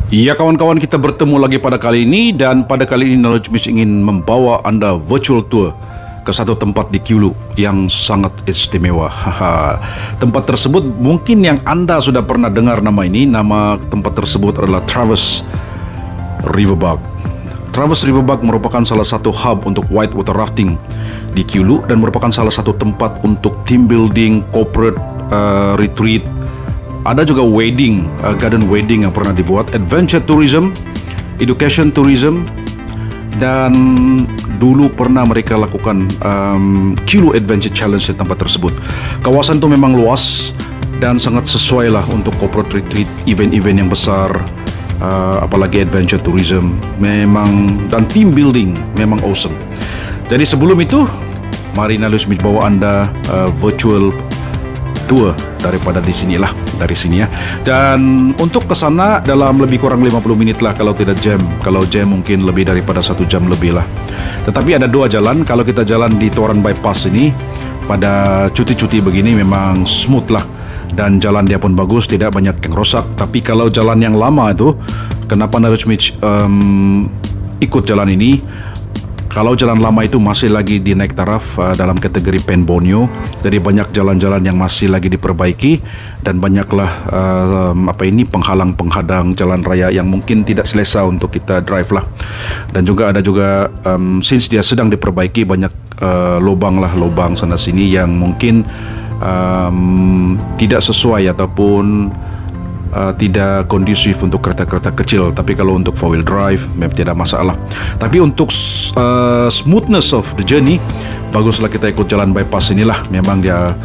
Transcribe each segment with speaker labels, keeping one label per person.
Speaker 1: Ya kawan-kawan, kita bertemu lagi pada kali ini, dan pada kali ini Knowledge Mesh ingin membawa Anda virtual tour ke satu tempat di Kyulu yang sangat istimewa. Tempat tersebut mungkin yang Anda sudah pernah dengar nama ini. Nama tempat tersebut adalah Traverse Riverbark. Traverse Riverbark merupakan salah satu hub untuk whitewater rafting di Kyulu dan merupakan salah satu tempat untuk team building, corporate retreat. Ada juga wedding, garden wedding yang pernah dibuat, adventure tourism, education tourism, dan dulu pernah mereka lakukan Kyulu Adventure Challenge di tempat tersebut. Kawasan itu memang luas dan sangat sesuai lah untuk corporate retreat, event-event yang besar, apalagi adventure tourism memang, dan team building memang awesome. Jadi sebelum itu, mari Knowledge Mesh bawa Anda virtual tour dari sini ya. Dan untuk ke sana dalam lebih kurang 50 menit lah kalau tidak jam. Kalau jam mungkin lebih daripada 1 jam lebih lah. Tetapi ada dua jalan. Kalau kita jalan di Toran Bypass ini pada cuti-cuti begini memang smooth lah, dan jalan dia pun bagus, tidak banyak yang rosak. Tapi kalau jalan yang lama itu, kenapa Knowledge Mesh ikut jalan ini? Kalau jalan lama itu masih lagi dinaik taraf dalam kategori Pen Borneo, jadi banyak jalan-jalan yang masih lagi diperbaiki, dan banyaklah penghalang-penghadang jalan raya yang mungkin tidak selesa untuk kita drive lah. Dan juga ada since dia sedang diperbaiki, banyak lubang sana sini yang mungkin tidak sesuai ataupun tidak kondusif untuk kereta-kereta kecil. Tapi kalau untuk 4-wheel drive memang tidak masalah. Tapi untuk smoothness of the journey, baguslah kita ikut jalan bypass inilah. Memang dia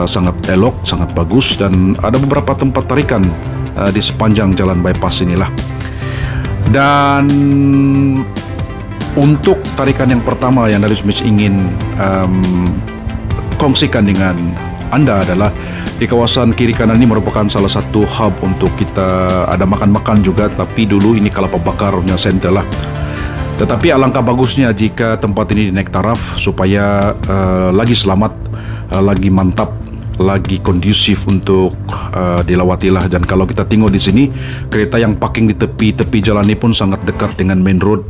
Speaker 1: sangat elok, sangat bagus, dan ada beberapa tempat tarikan di sepanjang jalan bypass inilah. Dan untuk tarikan yang pertama yang Knowledge Mesh ingin kongsikan dengan Anda adalah di kawasan kiri kanan ini merupakan salah satu hub untuk kita ada makan-makan juga. Tapi dulu ini kelapa bakarnya center lah. Tetapi alangkah bagusnya jika tempat ini dinaik taraf supaya lagi selamat, lagi mantap, lagi kondusif untuk dilawati lah. Dan kalau kita tengok di sini, kereta yang parking di tepi jalan ini pun sangat dekat dengan main road,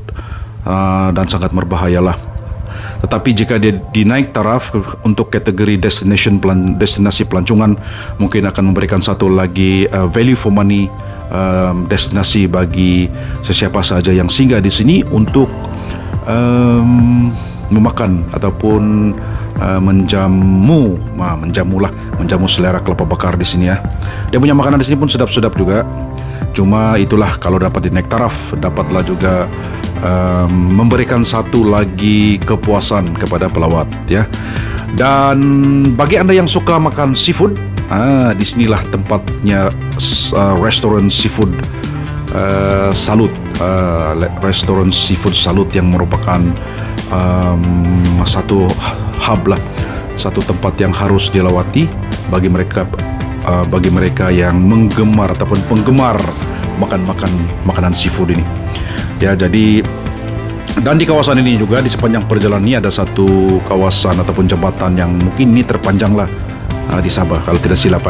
Speaker 1: dan sangat berbahaya lah. Tetapi jika dia dinaik taraf untuk kategori destinasi pelancongan, mungkin akan memberikan satu lagi value for money destinasi bagi sesiapa sahaja yang singgah di sini untuk memakan ataupun menjamu selera kelapa bakar di sini ya. Dia punya makanan di sini pun sedap-sedap juga. Cuma itulah, kalau dapat dinaik taraf, dapatlah juga memberikan satu lagi kepuasan kepada pelawat ya. Dan bagi Anda yang suka makan seafood, di sinilah tempatnya restoran seafood Salut, restoran seafood Salut, yang merupakan satu hub lah, satu tempat yang harus dilawati bagi mereka yang menggemar ataupun penggemar makanan seafood ini. Ya, jadi, dan di kawasan ini juga di sepanjang perjalanan ini ada satu kawasan ataupun jembatan yang mungkin ini terpanjang lah di Sabah kalau tidak silap.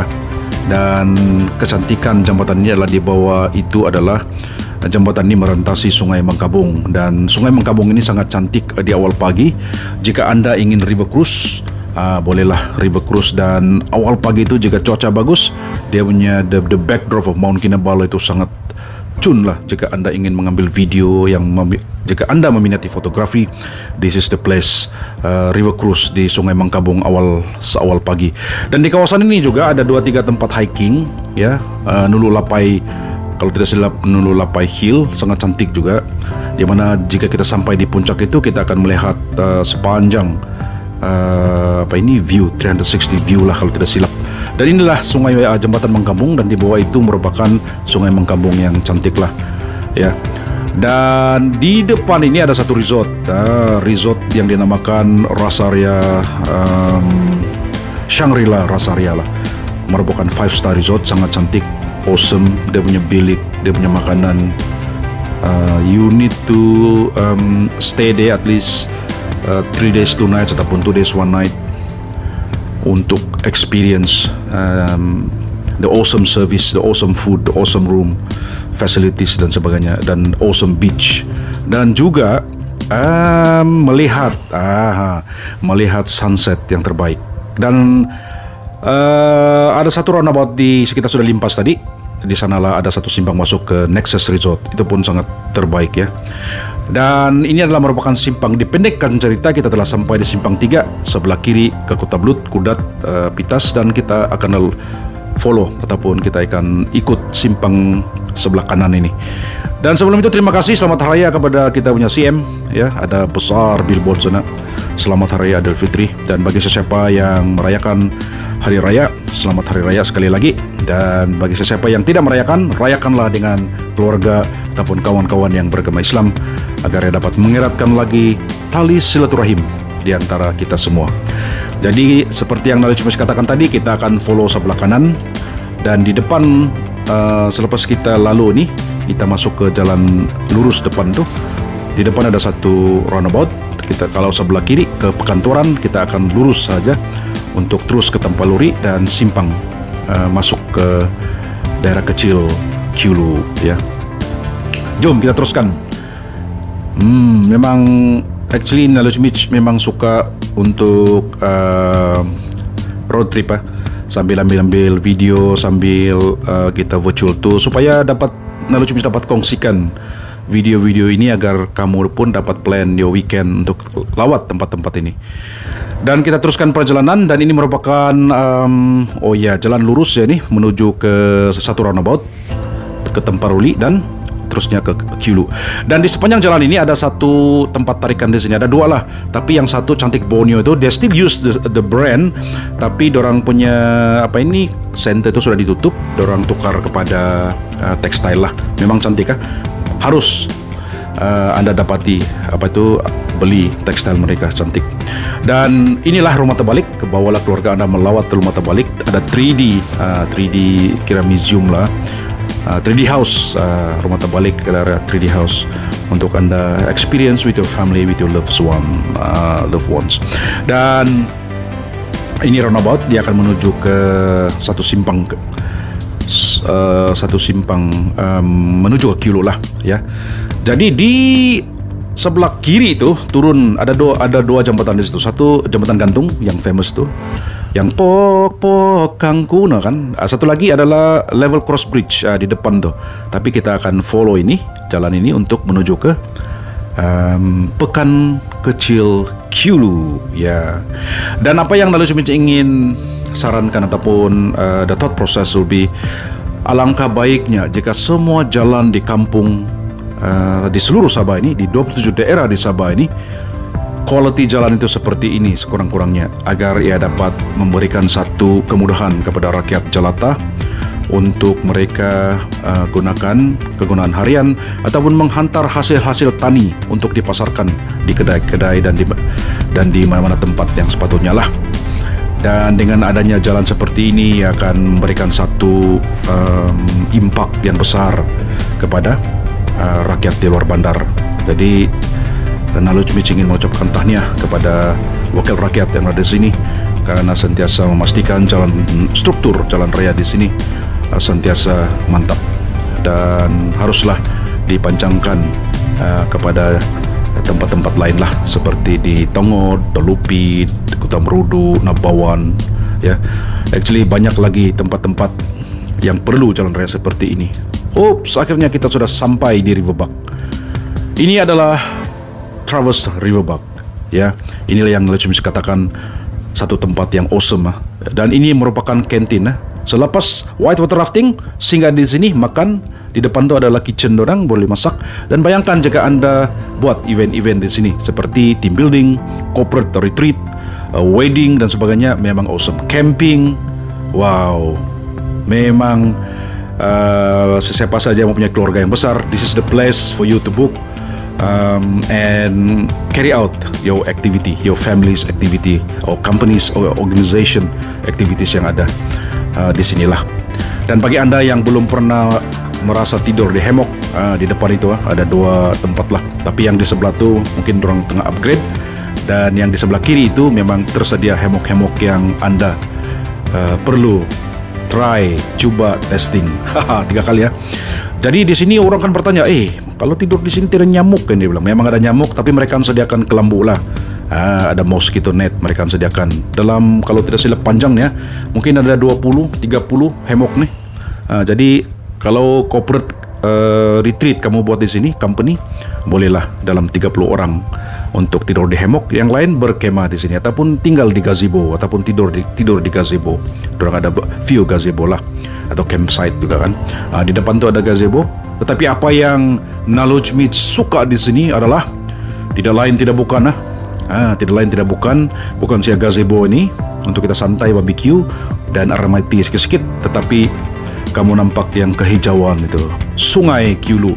Speaker 1: Dan kecantikan jembatan ini adalah di bawah itu adalah jembatan ini merentasi Sungai Mengkabung, dan Sungai Mengkabung ini sangat cantik di awal pagi. Jika Anda ingin river cruise, bolehlah river cruise, dan awal pagi itu jika cuaca bagus, dia punya the backdrop of Mount Kinabalu itu sangat cun lah. Jika Anda ingin mengambil video jika Anda meminati fotografi, this is the place, river cruise di Sungai Mengkabung awal pagi. Dan di kawasan ini juga ada 2-3 tempat hiking ya. Nulu Lapai, kalau tidak silap Nulu Lapai Hill, sangat cantik juga, di mana jika kita sampai di puncak itu kita akan melihat sepanjang view 360 view lah kalau tidak silap. Dan inilah sungai jembatan Mengkabung, dan di bawah itu merupakan Sungai Mengkabung yang cantik lah ya. Dan di depan ini ada satu resort, resort yang dinamakan Rasaria, Shangri-La Rasaria lah, merupakan 5-star resort, sangat cantik, awesome. Dia punya bilik, dia punya makanan. You need to stay there at least 3 days 2 nights ataupun 2 days 1 night untuk experience the awesome service, the awesome food, the awesome room, facilities dan sebagainya, dan awesome beach, dan juga melihat sunset yang terbaik. Dan ada satu roundabout kita sudah limpas tadi. Di sanalah ada satu simpang masuk ke Nexus Resort. Itu pun sangat terbaik ya. Dan ini adalah merupakan simpang. Dipendekkan cerita, kita telah sampai di simpang 3 sebelah kiri ke Kota Blut, Kudat, Pitas, dan kita akan follow ataupun kita akan ikut simpang sebelah kanan ini. Dan sebelum itu terima kasih, selamat hari raya kepada kita punya CM ya. Ada besar billboard sana. Selamat Hari Raya Idul Fitri. Dan bagi sesiapa yang merayakan hari raya, selamat hari raya sekali lagi. Dan bagi sesiapa yang tidak merayakan, rayakanlah dengan keluarga ataupun kawan-kawan yang beragama Islam, agar dapat mengeratkan lagi tali silaturahim di antara kita semua. Jadi seperti yang Knowledge Mesh katakan tadi, kita akan follow sebelah kanan, dan di depan selepas kita lalu nih, kita masuk ke jalan lurus depan tuh. Di depan ada satu roundabout. Kita kalau sebelah kiri ke Pekantoran, kita akan lurus saja untuk terus ke Tampaluri dan simpang masuk ke daerah kecil Kyulu ya. Jom kita teruskan. Memang actually Knowledge Mesh memang suka untuk road trip sambil ambil video, sambil kita virtual tour, supaya dapat Knowledge Mesh dapat kongsikan video-video ini agar kamu pun dapat plan your weekend untuk lawat tempat-tempat ini. Dan kita teruskan perjalanan, dan ini merupakan jalan lurus ya nih, menuju ke satu roundabout ke Tampaluri dan terusnya ke Kyulu. Dan di sepanjang jalan ini ada satu tempat tarikan di sini, ada dua lah. Tapi yang satu Cantik Borneo itu, they still use the brand, tapi dorang punya center itu sudah ditutup, dorang tukar kepada tekstil lah. Memang cantik harus Anda dapati beli tekstil mereka cantik. Dan inilah Rumah Terbalik. Bawalah keluarga Anda melawat ke Rumah Terbalik. Ada 3D kira museum lah, 3D house, Rumah Terbalik adalah 3D house untuk Anda experience with your family, with your loved ones. Dan ini roundabout, dia akan menuju ke satu simpang menuju ke Kyulu lah ya. Jadi di sebelah kiri itu turun ada dua jembatan di situ. Satu jembatan gantung yang famous tuh, yang pok kangkuna kan. Satu lagi adalah level cross bridge di depan tuh. Tapi kita akan follow jalan ini untuk menuju ke Pekan Kecil Kyulu ya. Dan apa yang Knowledge Mesh ingin sarankan ataupun the thought process will be, alangkah baiknya jika semua jalan di kampung di seluruh Sabah ini, di 27 daerah di Sabah ini, quality jalan itu seperti ini sekurang-kurangnya, agar ia dapat memberikan satu kemudahan kepada rakyat jelata untuk mereka gunakan kegunaan harian ataupun menghantar hasil-hasil tani untuk dipasarkan di kedai-kedai dan di mana-mana tempat yang sepatutnya lah. Dan dengan adanya jalan seperti ini akan memberikan satu impak yang besar kepada rakyat di luar bandar. Jadi Knowledge Mesh ingin mengucapkan tahniah kepada wakil rakyat yang ada di sini, karena sentiasa memastikan struktur jalan raya di sini sentiasa mantap, dan haruslah dipancangkan kepada tempat-tempat lain lah, seperti di Tongod, Dalupi, Kota Merudu, Nabawan ya. Actually banyak lagi tempat-tempat yang perlu jalan raya seperti ini. Akhirnya kita sudah sampai di Riverbug. Ini adalah Traverse Riverbug ya. Inilah yang Knowledge Mesh katakan satu tempat yang awesome dan ini merupakan kantin. Selepas whitewater rafting, singgah di sini makan. Di depan tu adalah kitchen dorang, boleh masak. Dan bayangkan jika Anda buat event-event di sini seperti team building, corporate retreat, wedding dan sebagainya, memang awesome. Camping, wow, memang sesiapa saja yang mempunyai keluarga yang besar, this is the place for you to book and carry out your activity, your family's activity, or company's or organization activities yang ada di sinilah. Dan bagi Anda yang belum pernah merasa tidur di hammock, di depan itu ada dua tempat lah, tapi yang di sebelah tu mungkin orang tengah upgrade, dan yang di sebelah kiri itu memang tersedia hammock-hammock yang Anda perlu coba testing 3 kali ya. Jadi di sini orang kan bertanya, kalau tidur di sini tidak nyamuk kan, dia bilang. Memang ada nyamuk, tapi mereka sediakan kelambu lah. Ada mosquito net mereka sediakan. Dalam kalau tidak silap panjangnya, mungkin ada 20-30 hemok nih. Jadi kalau corporate retreat kamu buat di sini, company, bolehlah dalam 30 orang untuk tidur di hemok. Yang lain berkemah di sini ataupun tinggal di gazebo ataupun tidur di gazebo. Dorang ada view gazebo lah atau campsite juga kan. Di depan tu ada gazebo. Tetapi apa yang Nalojmith suka di sini adalah tidak lain tidak bukan bukan si gazebo ini untuk kita santai barbecue dan aromatis sikit-sikit, tetapi kamu nampak yang kehijauan itu Sungai Kyulu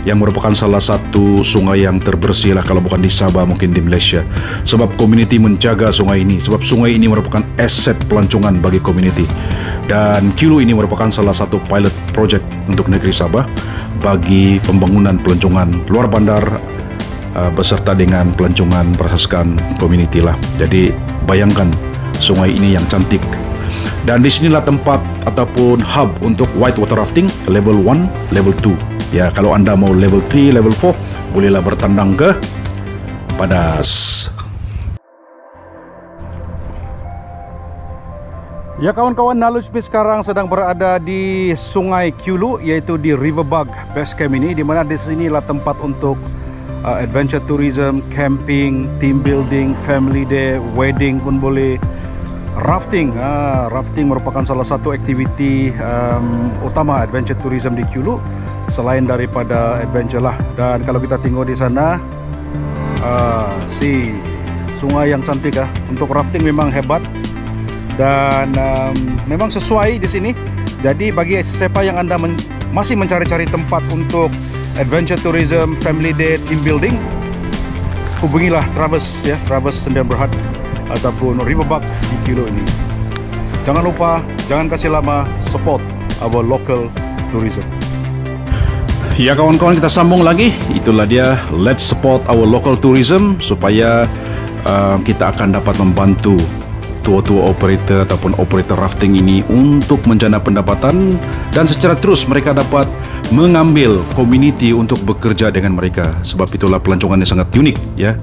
Speaker 1: yang merupakan salah satu sungai yang terbersih lah kalau bukan di Sabah mungkin di Malaysia, sebab komuniti menjaga sungai ini, sebab sungai ini merupakan aset pelancongan bagi komuniti. Dan Kyulu ini merupakan salah satu pilot project untuk negeri Sabah bagi pembangunan pelancongan luar bandar beserta dengan pelancongan perasaskan komuniti lah. Jadi bayangkan sungai ini yang cantik. Dan disinilah tempat ataupun hub untuk white water rafting level 1, level 2. Ya, kalau anda mau level 3, level 4, bolehlah bertandang ke Padas. Ya kawan-kawan, Nalojmith sekarang sedang berada di Sungai Kyulu, yaitu di Riverbug Base Camp ini, di mana di sinilah tempat untuk adventure tourism, camping, team building, family day, wedding pun boleh. Rafting, rafting merupakan salah satu aktiviti utama adventure tourism di Kyulu selain daripada adventure lah. Dan kalau kita tengok di sana, si sungai yang cantik untuk rafting memang hebat dan memang sesuai di sini. Jadi bagi siapa yang anda masih mencari-cari tempat untuk adventure tourism, family day, team building, hubungilah Travis Sdn Bhd ataupun Riverbug di Kyulu ini. Jangan lupa, jangan kasih lama, support our local tourism. Ya kawan-kawan, kita sambung lagi. Itulah dia, let's support our local tourism supaya kita akan dapat membantu tua-tua operator ataupun operator rafting ini untuk menjana pendapatan dan secara terus mereka dapat mengambil community untuk bekerja dengan mereka. Sebab itulah pelancongannya sangat unik ya.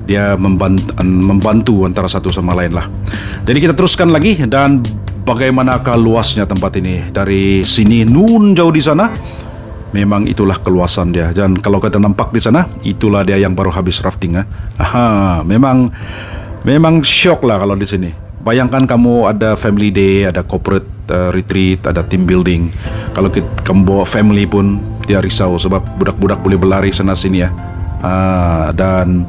Speaker 1: Dia membantu antara satu sama lain lah. Jadi kita teruskan lagi. Dan bagaimanakah luasnya tempat ini? Dari sini nun jauh di sana, memang itulah keluasan dia. Dan kalau kita nampak di sana, itulah dia yang baru habis rafting. Memang syok lah kalau di sini. Bayangkan kamu ada family day, ada corporate retreat, ada team building. Kalau kamu bawa family pun dia risau sebab budak-budak boleh berlari sana sini ya. Dan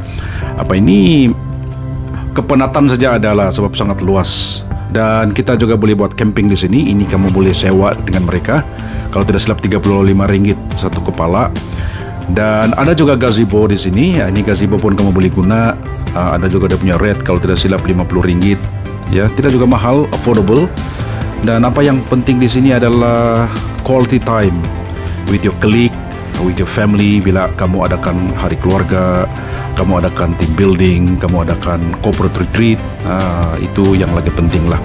Speaker 1: kepenatan saja adalah sebab sangat luas. Dan kita juga boleh buat camping di sini. Ini kamu boleh sewa dengan mereka. Kalau tidak silap RM35 satu kepala. Dan ada juga gazebo di sini. Ini gazebo pun kamu boleh guna. Ada juga dia punya rate kalau tidak silap RM50. Ya, tidak juga mahal, affordable. Dan apa yang penting di sini adalah quality time with your colleague, with your family. Bila kamu adakan hari keluarga, kamu adakan team building, kamu adakan corporate retreat, itu yang lagi penting lah.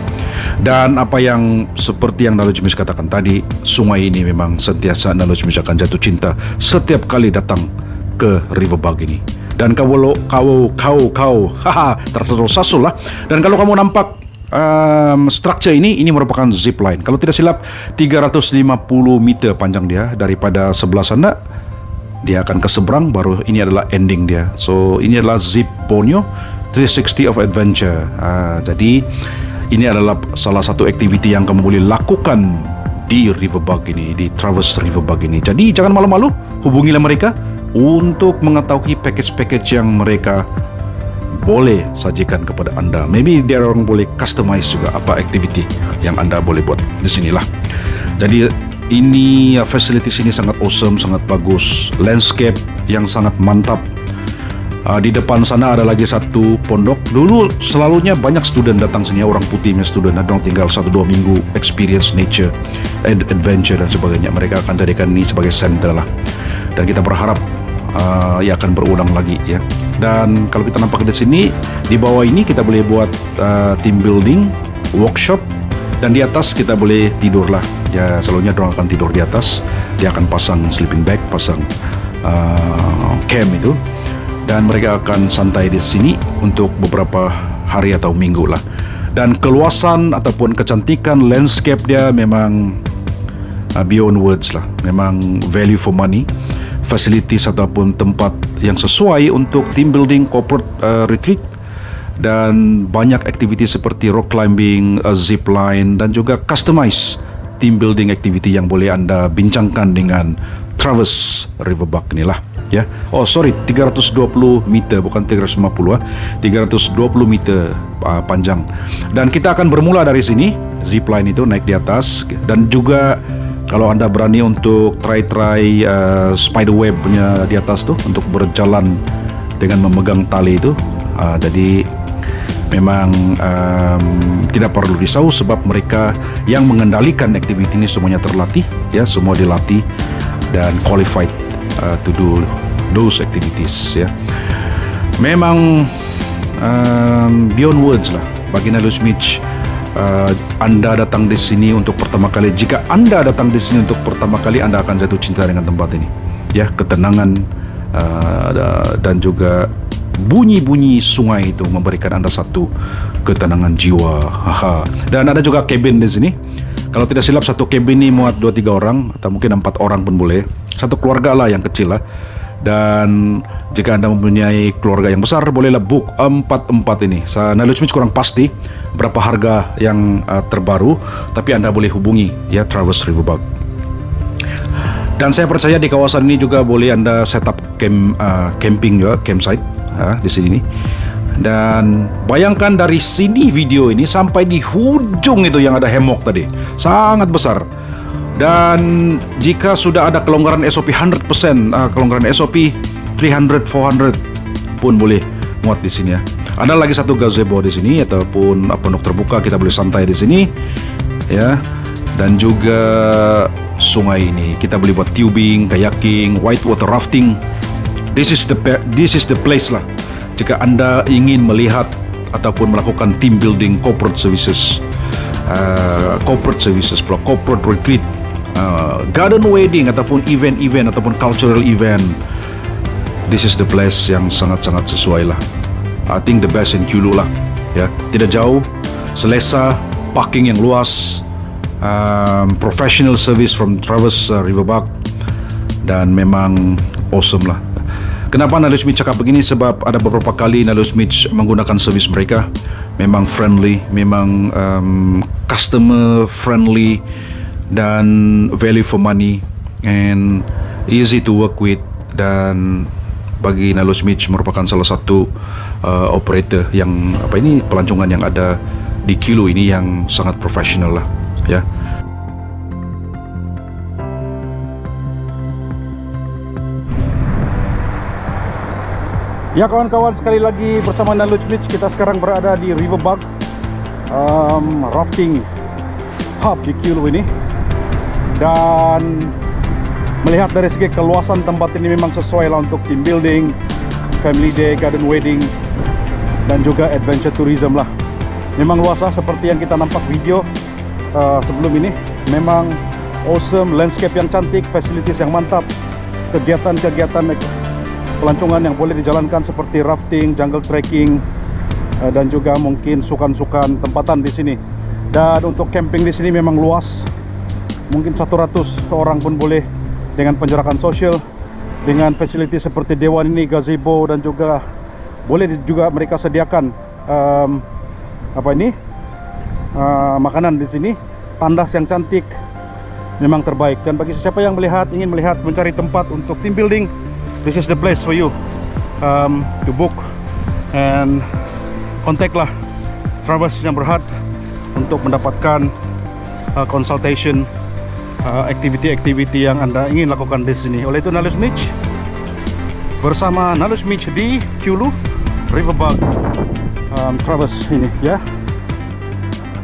Speaker 1: Dan apa yang seperti yang Nalojmith katakan tadi, sungai ini memang sentiasa Nalojmith akan jatuh cinta setiap kali datang ke Riverbug ini. Dan kau tersasul lah. Dan kalau kamu nampak structure ini merupakan zip line. Kalau tidak silap 350 meter panjang dia daripada sebelah sana. Dia akan ke seberang, baru ini adalah ending dia. So ini adalah Zip Borneo 360 of Adventure. Jadi ini adalah salah satu aktiviti yang kamu boleh lakukan di Riverbug ini, di Travis Riverbug ini. Jadi jangan malu-malu, hubungilah mereka untuk mengetahui package-package yang mereka boleh sajikan kepada anda. Maybe dia orang boleh customize juga apa aktiviti yang anda boleh buat di sinilah. Jadi ini facilities ini sangat awesome, sangat bagus. Landscape yang sangat mantap. Di depan sana ada lagi satu pondok. Dulu selalunya banyak student datang sini, orang putihnya student. Ada orang tinggal 1-2 minggu experience nature, adventure dan sebagainya. Mereka akan jadikan ini sebagai center lah. Dan kita berharap ia akan berulang lagi ya. Dan kalau kita nampak di sini, di bawah ini kita boleh buat team building, workshop, dan di atas kita boleh tidur lah Ya, selalunya orang akan tidur di atas. Dia akan pasang sleeping bag, pasang camp itu, dan mereka akan santai di sini untuk beberapa hari atau minggu lah. Dan keluasan ataupun kecantikan landscape dia memang beyond words lah. Memang value for money. Facilities ataupun tempat yang sesuai untuk team building, corporate retreat, dan banyak aktiviti seperti rock climbing, zip line, dan juga customize team building activity yang boleh anda bincangkan dengan Traverse Riverbuck inilah. Ya. Oh sorry, 320 meter bukan 350 320 meter panjang. Dan kita akan bermula dari sini, zip line itu naik di atas, dan juga kalau anda berani untuk try spider web punya di atas tuh untuk berjalan dengan memegang tali itu, jadi memang tidak perlu risau sebab mereka yang mengendalikan aktiviti ini semuanya terlatih, ya, semua dilatih dan qualified to do those activities, ya. Memang beyond words lah bagi Nalus Beach. Anda datang di sini untuk pertama kali. Jika anda datang di sini untuk pertama kali, anda akan jatuh cinta dengan tempat ini, ya. Ketenangan dan juga bunyi-bunyi sungai itu memberikan anda satu ketenangan jiwa. Dan ada juga cabin di sini. Kalau tidak silap satu cabin ini muat 2-3 orang atau mungkin 4 orang pun boleh. Satu keluarga lah yang kecil lah. Dan jika anda mempunyai keluarga yang besar, bolehlah book 4 ini. Nalus Beach kurang pasti berapa harga yang terbaru, tapi anda boleh hubungi, ya, Traverse Riverbuck. Dan saya percaya di kawasan ini juga boleh anda set up camping juga, campsite di sini nih. Dan bayangkan dari sini video ini sampai di hujung itu yang ada hammock tadi, sangat besar. Dan jika sudah ada kelonggaran SOP 100%, kelonggaran SOP 300-400 pun boleh muat di sini, ya. Ada lagi satu gazebo di sini ataupun pondok terbuka, kita boleh santai di sini, ya. Dan juga sungai ini kita boleh buat tubing, kayaking, whitewater rafting. This is the place lah. Jika anda ingin melihat ataupun melakukan team building, corporate services, corporate retreat, garden wedding ataupun event ataupun cultural event, this is the place yang sangat-sangat sesuai lah. I think the best in Kulu lah, ya. Tidak jauh, selesa, parking yang luas, professional service from Traverse Riverbuck, dan memang awesome lah. Kenapa Nalus Beach cakap begini? Sebab ada beberapa kali Nalus Beach menggunakan servis mereka. Memang friendly, memang customer friendly, dan value for money, and easy to work with. Dan bagi Nalus Beach merupakan salah satu operator yang pelancongan yang ada di Kilo ini yang sangat profesional lah, ya. Ya kawan-kawan, sekali lagi bersama Nalus Beach, kita sekarang berada di Riverbuck rafting hub di Kilo ini. Dan melihat dari segi keluasan tempat ini memang sesuai lah untuk team building, family day, garden wedding, dan juga adventure tourism lah. Memang luas lah seperti yang kita nampak video sebelum ini. Memang awesome, landscape yang cantik, facilities yang mantap, kegiatan-kegiatan pelancongan yang boleh dijalankan seperti rafting, jungle trekking, dan juga mungkin sukan-sukan tempatan di sini. Dan untuk camping di sini memang luas, mungkin 100 orang pun boleh, dengan penjarakan sosial, dengan fasilitas seperti dewan ini, gazebo, dan juga boleh juga mereka sediakan makanan di sini. Tandas yang cantik, memang terbaik. Dan bagi siapa yang ingin melihat, mencari tempat untuk team building, this is the place for you to book and contact lah Traverse yang berhad untuk mendapatkan consultation, aktiviti-aktiviti yang anda ingin lakukan di sini. Oleh itu Nalus Beach bersama Nalus Beach di Kulu Riverbuck Traverse ini, ya.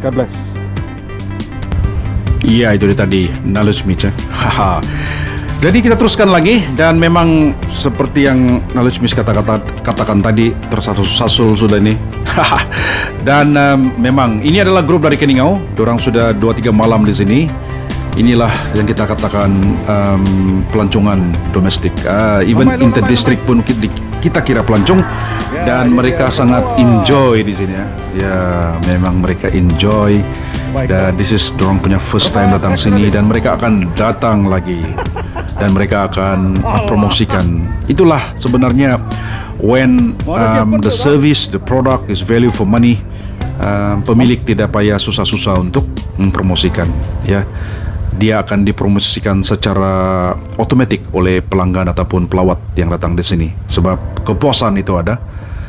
Speaker 1: God bless. Iya, itu dia tadi Nalus Beach, ya. Jadi kita teruskan lagi, dan memang seperti yang Nalus Beach katakan tadi, tersasul sudah ini. Dan memang ini adalah grup dari Keningau. Diorang sudah 2-3 malam di sini. inilah yang kita katakan pelancongan domestik. Even interdistrict pun kita kira pelancong, dan mereka sangat enjoy di sini ya. Ya, memang mereka enjoy. Dan this is dorang punya first time datang sini, dan mereka akan datang lagi, dan mereka akan promosikan. Itulah sebenarnya when the service, the product is value for money. Pemilik tidak payah susah-susah untuk mempromosikan, ya. Dia akan dipromosikan secara otomatis oleh pelanggan ataupun pelawat yang datang di sini, sebab kepuasan itu ada.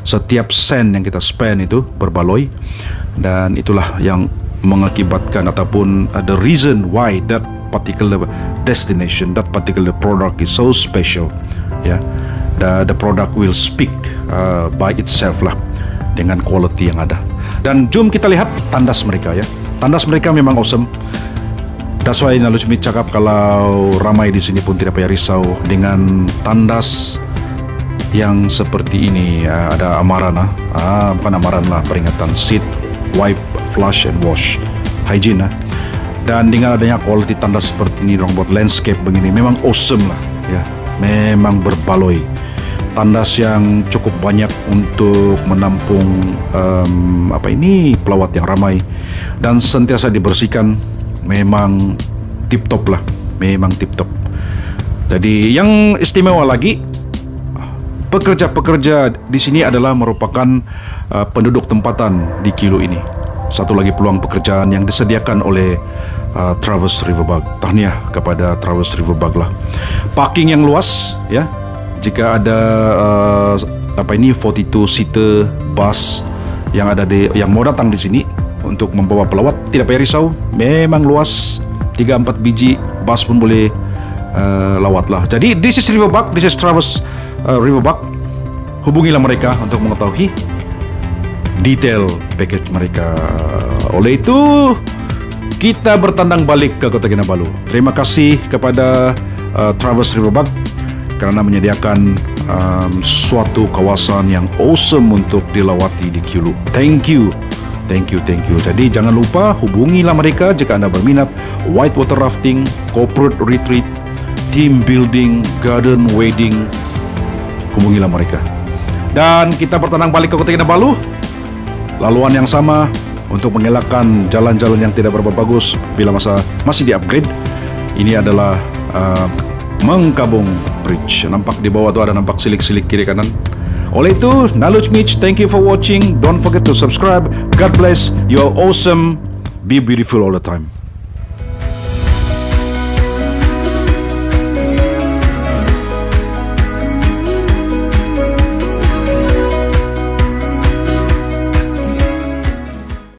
Speaker 1: Setiap sen yang kita spend itu berbaloi, dan itulah yang mengakibatkan ataupun the reason why that particular destination, that particular product is so special, ya. The product will speak by itself lah, dengan quality yang ada. Dan jom kita lihat tandas mereka, ya. Tandas mereka memang awesome. That's why Naloj Smith cakap kalau ramai di sini pun tidak payah risau dengan tandas yang seperti ini. Ada amaran, bukan amaran lah, peringatan sit, wipe, flush and wash, hygiene. Dan dengan adanya quality tandas seperti ini, orang buat landscape begini, memang awesome lah, ya. Memang berbaloi. Tandas yang cukup banyak untuk menampung pelawat yang ramai, dan sentiasa dibersihkan. Memang tip top lah, memang tip top. Jadi yang istimewa lagi, pekerja-pekerja di sini adalah merupakan penduduk tempatan di Kilo ini. Satu lagi peluang pekerjaan yang disediakan oleh Travers Riverbug. Tahniah kepada Travers Riverbug lah. Parking yang luas, ya. Jika ada 42 seater bus yang mau datang di sini untuk membawa pelawat, tidak payah risau. Memang luas, 3-4 biji bus pun boleh lawat lah. Jadi this is Riverbug, this is Travers Riverbug. Hubungilah mereka untuk mengetahui detail package mereka. Oleh itu, kita bertandang balik ke Kota Kinabalu. Terima kasih kepada Travers Riverbug kerana menyediakan suatu kawasan yang awesome untuk dilawati di Kilo. Thank you. Jadi jangan lupa hubungilah mereka jika anda berminat whitewater rafting, corporate retreat, team building, garden wedding. Hubungilah mereka. Dan kita bertandang balik ke Kota Kinabalu, laluan yang sama untuk mengelakkan jalan-jalan yang tidak berapa bagus bila masih di-upgrade. Ini adalah Mengkabung Bridge. Nampak di bawah tu ada nampak silik-silik kiri kanan. Oleh itu, Naloj Mitch, thank you for watching. Don't forget to subscribe. God bless. You are awesome. Be beautiful all the time.